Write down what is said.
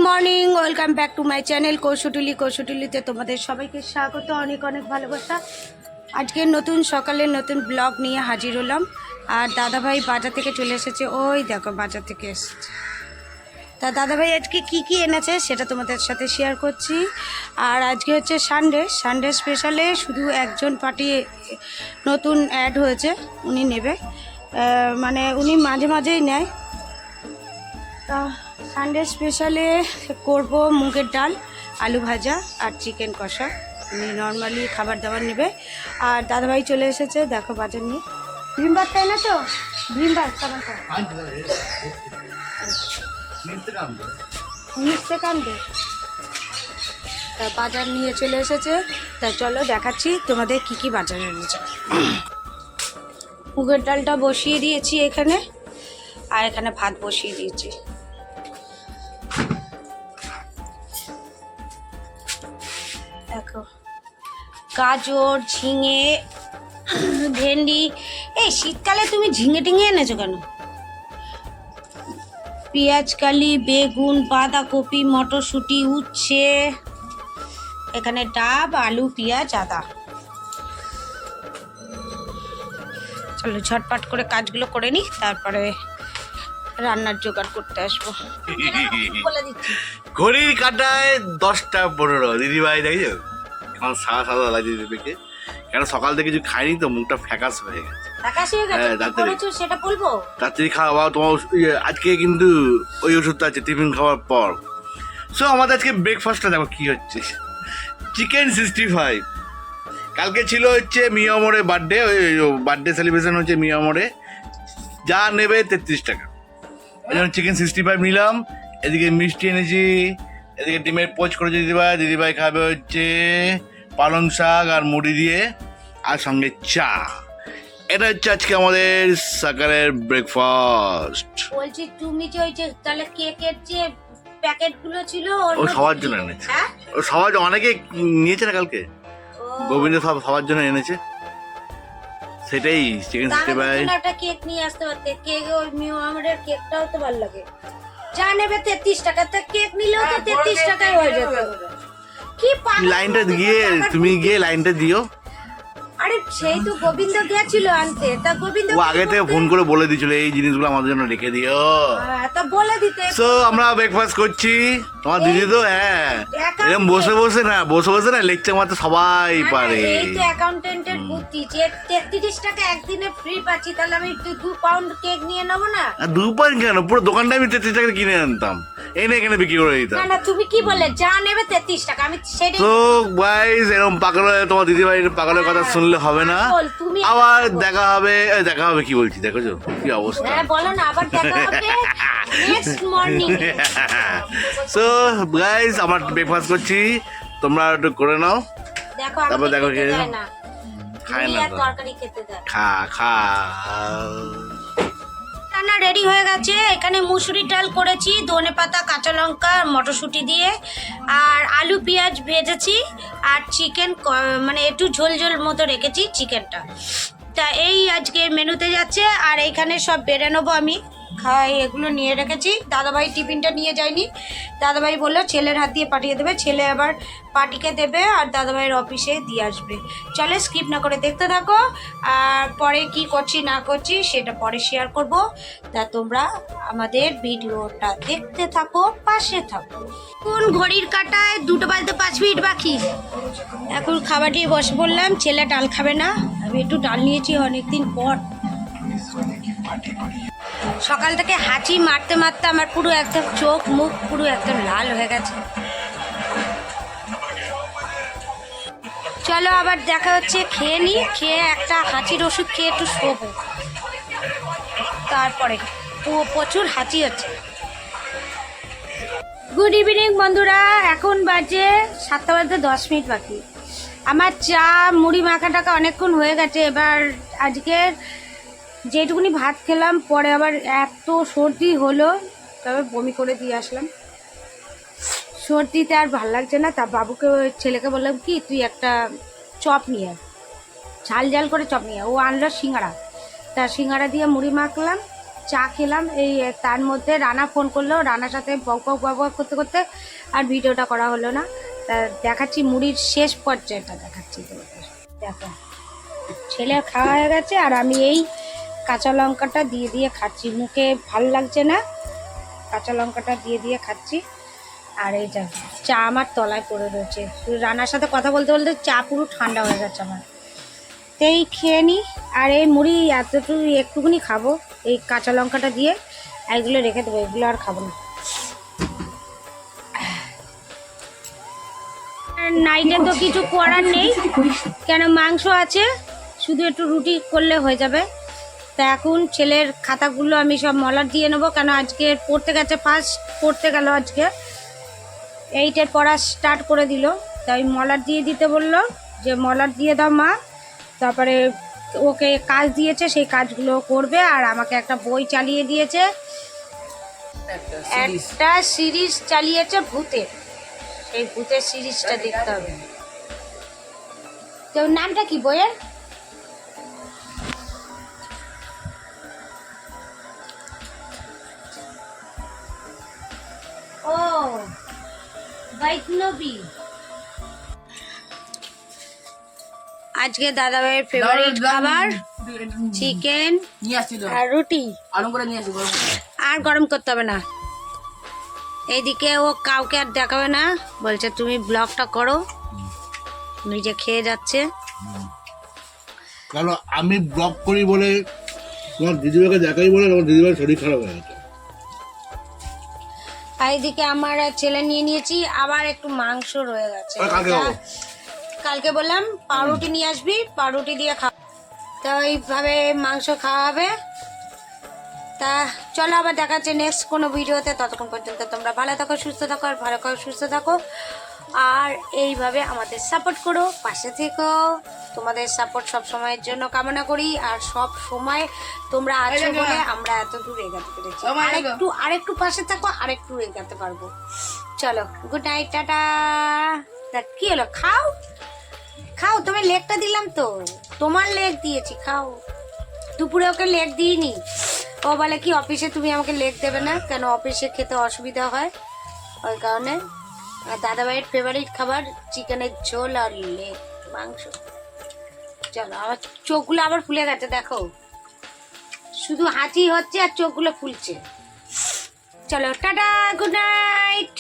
Morning, welcome back to my channel কৌশুটুলিতে তোমাদের সবাইকে স্বাগত, অনেক অনেক ভালোবাসা। আজকে নতুন সকালের নতুন ব্লগ নিয়ে হাজির হলাম। আর দাদাভাই বাজার থেকে চলে এসেছে, ওই দেখো বাজার থেকে এসেছে। তা দাদাভাই আজকে কি এনেছে সেটা তোমাদের সাথে শেয়ার করছি। আর আজকে হচ্ছে সানডে স্পেশালে শুধু একজন পার্টি নতুন অ্যাড হয়েছে, উনি নেবে, মানে উনি মাঝে মাঝেই নেয়। তা সানডে স্পেশালে করব মুগের ডাল, আলু ভাজা আর চিকেন কষা। উনি নর্মালি খাবার দাবার নেবে। আর দাদাভাই চলে এসেছে, দেখো বাজার নিয়ে। ভীমবার তাই না তো, ভীমবার খাবারটা নিচে কান্দে। তা বাজার নিয়ে চলে এসেছে। তা চলো দেখাচ্ছি তোমাদের কি বাজার এনেছে। মুগের ডালটা বসিয়ে দিয়েছি এখানে, আর এখানে ভাত বসিয়ে দিয়েছি। দেখো গাজর, ঝিঙে, ভেন্ডি। এই শীতকালে তুমি ঝিঙে টিঙে এনেছো কেন? পেঁয়াজ কালি, বেগুন, বাঁধাকপি, মটরশুঁটি, উচ্ছে, এখানে ডাব, আলু, পেঁয়াজ, আদা। চলো ঝটপট করে কাজগুলো করে নিই, তারপরে রান্নার জোগাড় করতে আসবো। ঘড়ির কাটায় 10টা 15। দিদিভাই দেখছো এখন সাদা সাদা লাগে দিদিকে, কেন সকাল থেকে কিছু খাইনি তো, মুখটা ফ্যাকাস হয়ে গেছে। সেটা বলবো রাত্রি খাওয়া তোমার আজকে কিন্তু ওই ওষুধটা আছে টিফিন খাওয়ার পর। সো আমাদের আজকে ব্রেকফাস্টটা দেখো কি হচ্ছে, চিকেন 65। কালকে ছিল হচ্ছে মিয়ামোড়ে বার্থডে, ওই বার্থডে সেলিব্রেশন হচ্ছে মিয়ামোড়ে, যা নেবে 33 টাকা। ওই জন্য চিকেন 65 নিলাম। এদিকে মিষ্টি এনেছি, এদিকে ডিমের পোচ করেছে দিদিভাই খাবে হচ্ছে পালং শাক আর মুড়ি দিয়ে, আর সঙ্গে চা। এটা হচ্ছে আজকে আমাদের সকালের ব্রেকফাস্ট। বলছি তুমি যে ওই যে তাহলে কেকের যে প্যাকেটগুলো ছিল ও সবার জন্য এনেছে, ও সবার অনেকে নিয়েছে না কালকে, গোবিন্দ সবার জন্য এনেছে। সেটাই চিকেন 65। একটা কেক নিয়ে আসতে পারতে, কেক ওই মিয়ামোরের কেকটাও তো ভালো লাগে। যা নেবে 33 টাকা, তা কেক নিলেও তো 33 টাকায় হয়ে যেত। কি লাইনটা গিয়ে তুমি গিয়ে লাইনটা দিও। আরে সেই তো গোবিন্দ গিয়েছিল আনতে, তা গোবিন্দ ও আগে থেকে ফোন করে বলে দিয়েছিল এই জিনিসগুলো আমাদের জন্য রেখে দিও। তা বলে দিতে। সো আমরা ব্রেকফাস্ট করছি। তোমার দিদি তো এরকম বসে না লেকচার মারতে সবাই পারে। এই তো অ্যাকাউন্টেন্টের বুদ্ধি, যে 33 টাকা একদিনে ফ্রি পাচ্ছি, তাহলে আমি 2 পাউন্ড কেক নিয়ে নেব না? 2 পাউন্ড কেন, পুরো দোকানটা আমি 33 টাকা কিনে আনতাম, এনে এখানে বিক্রি করে দিতাম। না তুমি কি বললে, যা নেবে 33 টাকা, আমি সেটাই। তো গাইস এরকম পাগল, তোমার দিদি ভাইয়ের পাগলের কথা শুনলে হবে না। আবার দেখা হবে কি বলছি, দেখো কি অবস্থা। হ্যাঁ বলো না, আবার দেখা হবে নেক্সট মর্নিং। সো গাইস আমরা ব্রেকফাস্ট করছি, তোমরা একটু করে নাও। দেখো তারপর দেখো কি না খায় না, তরকারি খেতে দেয়। খা রান্না রেডি হয়ে গেছে। এখানে মুসুরির ডাল করেছি, ধনেপাতা, কাঁচা লঙ্কা, মটরশুঁটি দিয়ে, আর আলু পেঁয়াজ ভেজেছি, আর চিকেন মানে একটু ঝোল মতো রেখেছি চিকেনটা। তা এই আজকে মেনুতে যাচ্ছে। আর এইখানে সব বেড়ে নেবো আমি, খাই এগুলো নিয়ে রেখেছি। দাদাভাই টিফিনটা নিয়ে যায়নি, দাদাভাই বললো ছেলের হাত দিয়ে পাঠিয়ে দেবে, ছেলে আবার পার্টিকে দেবে আর দাদাভাইয়ের অফিসে দিয়ে আসবে। চলে স্কিপ না করে দেখতে থাকো, আর পরে কি করছি না করছি সেটা পরে শেয়ার করব। তা তোমরা আমাদের ভিডিওটা দেখতে থাকো, পাশে থাকো। কোন ঘড়ির কাঁটায় 2টা বাজতে 5 মিনিট বাকি। এখন খাবার দিয়ে বসে পড়লাম। ছেলে ডাল খাবে না, আমি একটু ডাল নিয়েছি অনেকদিন পর। সকাল থেকে হাঁচি মারতে আমার পুরো একদম চোখ মুখ পুরো একদম লাল হয়ে গেছে। চলো আবার দেখা হচ্ছে, খেয়ে নিই, খেয়ে একটা হাঁচির ওষুধ খেয়ে একটু শোবো, তারপরে প্রচুর হাঁচি হচ্ছে। গুড ইভিনিং বন্ধুরা, এখন বাজে 7টা বাজতে 10 মিনিট বাকি। আমার চা মুড়ি মাখা টাকা অনেকক্ষণ হয়ে গেছে। এবার আজকের যেটুকুনি ভাত খেলাম, পরে আবার এত সর্দি হলো, তবে বমি করে দিয়ে আসলাম। সর্দিতে আর ভাল লাগছে না। তা বাবুকে, ছেলেকে বললাম কি তুই একটা চপ নিয়ে, ঝাল করে চপ নিয়ে। ও আনলো সিঙ্গাড়া, তা সিঙ্গাড়া দিয়ে মুড়ি মাখলাম, চা খেলাম। এই তার মধ্যে রানা ফোন করলো, রানার সাথে বক বক করতে করতে আর ভিডিওটা করা হলো না। তা দেখাচ্ছি মুড়ির শেষ পর্যায়টা দেখাচ্ছি তোমাদের। দেখো ছেলের খাওয়া হয়ে গেছে আর আমি এই কাঁচা লঙ্কাটা দিয়ে দিয়ে খাচ্ছি, মুখে ভাল লাগছে না, কাঁচা লঙ্কাটা দিয়ে দিয়ে খাচ্ছি। আর এই যা চা আমার তলায় পড়ে রয়েছে, রানার সাথে কথা বলতে বলতে চা পুরো ঠান্ডা হয়ে গেছে আমার। এই খেয়ে নিই। আর এই মুড়ি একটুখানি খাবো, এই কাঁচা লঙ্কাটা দিয়ে, এইগুলো রেখে দেবো, এগুলো আর খাবো না। নাইটে তো কিছু করার নেই, কেন মাংস আছে, শুধু একটু রুটি করলে হয়ে যাবে। তা এখন ছেলের খাতাগুলো আমি সব মলার দিয়ে নেবো, কেন আজকে পড়তে গেছে, ফার্স্ট পড়তে গেল আজকে, 8-এর পড়া স্টার্ট করে দিল, তাই মলার দিয়ে দিতে বললো যে মলার দিয়ে দাও মা। তারপরে ওকে কাজ দিয়েছে, সেই কাজগুলো করবে। আর আমাকে একটা বই চালিয়ে দিয়েছে, একটা সিরিজ চালিয়েছে ভূতের, সেই ভূতের সিরিজটা দেখতে হবে। তো নামটা কি বইয়ের? ও বৈষ্ণবী। আজকে দাদা ভাইয়ের ফেভারিট খাবার চিকেন আর রুটি, আর গরম করতে হবে না। এইদিকে ও কাউকে আর দেখাবে না, বলছে তুমি ব্লগটা করো, নিজে খেয়ে যাচ্ছে। কারণ আমি ব্লগ করি বলে তোমার দিদিভাইকে দেখাই বলে আমার দিদিভাইয়ের শরীর খারাপ হয়ে গেছে। আর এইদিকে আমার ছেলে নিয়ে নিয়েছি, আবার একটু মাংস রয়ে গেছে, কালকে বললাম পাউরুটি নিয়ে আসবি, পাউরুটি দিয়ে খাওয়া, তো এইভাবে মাংস খাওয়া হবে। তা চলো আবার দেখা যাচ্ছে নেক্সট কোনো ভিডিওতে, ততক্ষণ পর্যন্ত তোমরা ভালো থাকো, সুস্থ থাকো, আর ভালো থাকো, সুস্থ থাকো, আর এইভাবে আমাদের সাপোর্ট করো, পাশে থেকো। তোমাদের সাপোর্ট সব সময়ের জন্য কামনা করি, আর সব সময় তোমরা আছো বলে আমরা এত দূর এগাতে পেরেছি। আরেকটু পাশে থাকো, আরেকটু এগাতে পারবো। চলো গুড নাইট, টাটা। কি হলো, খাও খাও, তুমি লেগটা দিলাম তো, তোমার লেগ দিয়েছি, খাও। দুপুরে ওকে লেগ দিইনি, ও বলে কি অফিসে তুমি আমাকে লেগ দেবে না, কেন অফিসে খেতে অসুবিধা হয়, ওই কারণে। আর দাদাভাইয়ের ফেভারিট খাবার চিকেনের ঝোল আর লেগ মাংস। চলো, আবার চোখগুলো আবার ফুলে গেছে, দেখো শুধু হাঁচি হচ্ছে আর চোখগুলো ফুলছে। চলো টাটা, গুড নাইট।